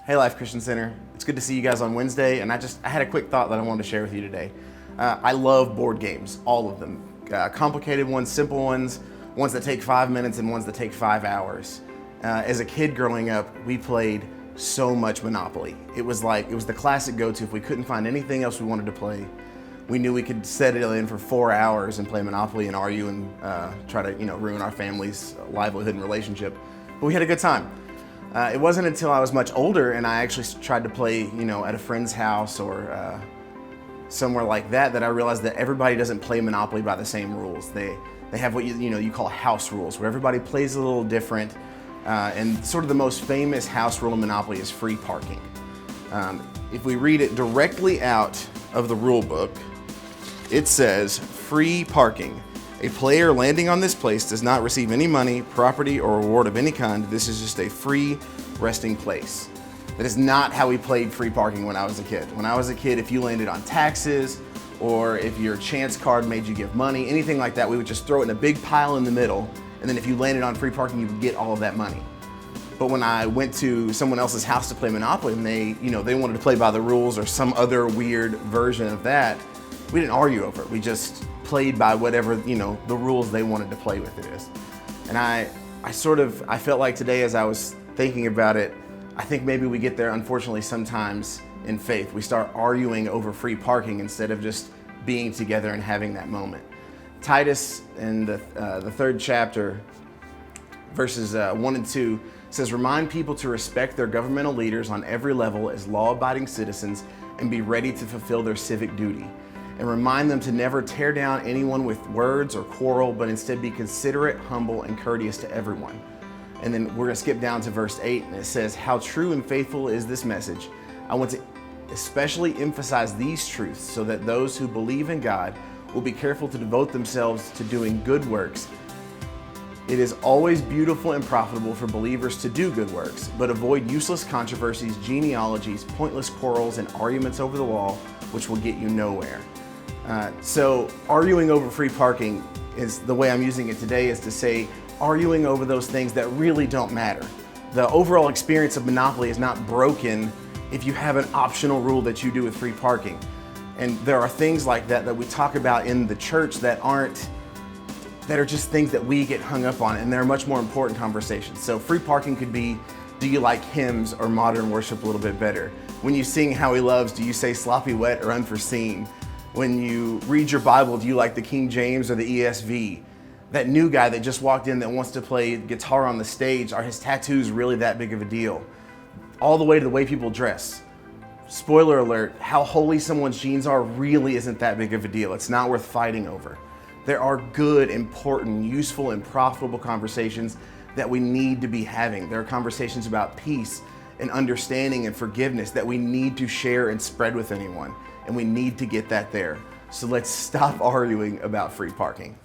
Hey Life Christian Center, it's good to see you guys on Wednesday, and I had a quick thought that I wanted to share with you today. I love board games, all of them. Complicated ones, simple ones, ones that take 5 minutes and ones that take 5 hours. As a kid growing up, we played so much Monopoly. It was the classic go-to. If we couldn't find anything else we wanted to play, we knew we could set it in for 4 hours and play Monopoly and argue and try to ruin our family's livelihood and relationship. But we had a good time. It wasn't until I was much older and I actually tried to play, at a friend's house or somewhere like that I realized that everybody doesn't play Monopoly by the same rules. They have what you call house rules, where everybody plays a little different. And sort of the most famous house rule in Monopoly is free parking. If we read it directly out of the rule book, it says free parking. A player landing on this place does not receive any money, property, or reward of any kind. This is just a free resting place. That is not how we played free parking when I was a kid. When I was a kid, if you landed on taxes, or if your chance card made you give money, anything like that, we would just throw it in a big pile in the middle, and then if you landed on free parking, you would get all of that money. But when I went to someone else's house to play Monopoly, and they wanted to play by the rules or some other weird version of that, we didn't argue over it. We just played by whatever, the rules they wanted to play with it is. And I felt like today, as I was thinking about it, I think maybe we get there, unfortunately, sometimes in faith. We start arguing over free parking instead of just being together and having that moment. Titus, in the third chapter, verses 1 and 2, says, "Remind people to respect their governmental leaders on every level as law-abiding citizens and be ready to fulfill their civic duty. And remind them to never tear down anyone with words or quarrel, but instead be considerate, humble, and courteous to everyone." And then we're going to skip down to verse 8, and it says, "How true and faithful is this message. I want to especially emphasize these truths so that those who believe in God will be careful to devote themselves to doing good works. It is always beautiful and profitable for believers to do good works, but avoid useless controversies, genealogies, pointless quarrels, and arguments over the law, which will get you nowhere." So arguing over free parking is the way I'm using it today, is to say arguing over those things that really don't matter. The overall experience of Monopoly is not broken if you have an optional rule that you do with free parking. And there are things like that we talk about in the church that are just things that we get hung up on, and they're much more important conversations. So free parking could be, do you like hymns or modern worship a little bit better? When you sing How He Loves, do you say sloppy wet or unforeseen? When you read your Bible, do you like the King James or the ESV? That new guy that just walked in that wants to play guitar on the stage, are his tattoos really that big of a deal? All the way to the way people dress. Spoiler alert, how holy someone's jeans are really isn't that big of a deal. It's not worth fighting over. There are good, important, useful, and profitable conversations that we need to be having. There are conversations about peace and understanding and forgiveness that we need to share and spread with anyone. And we need to get that there. So let's stop arguing about free parking.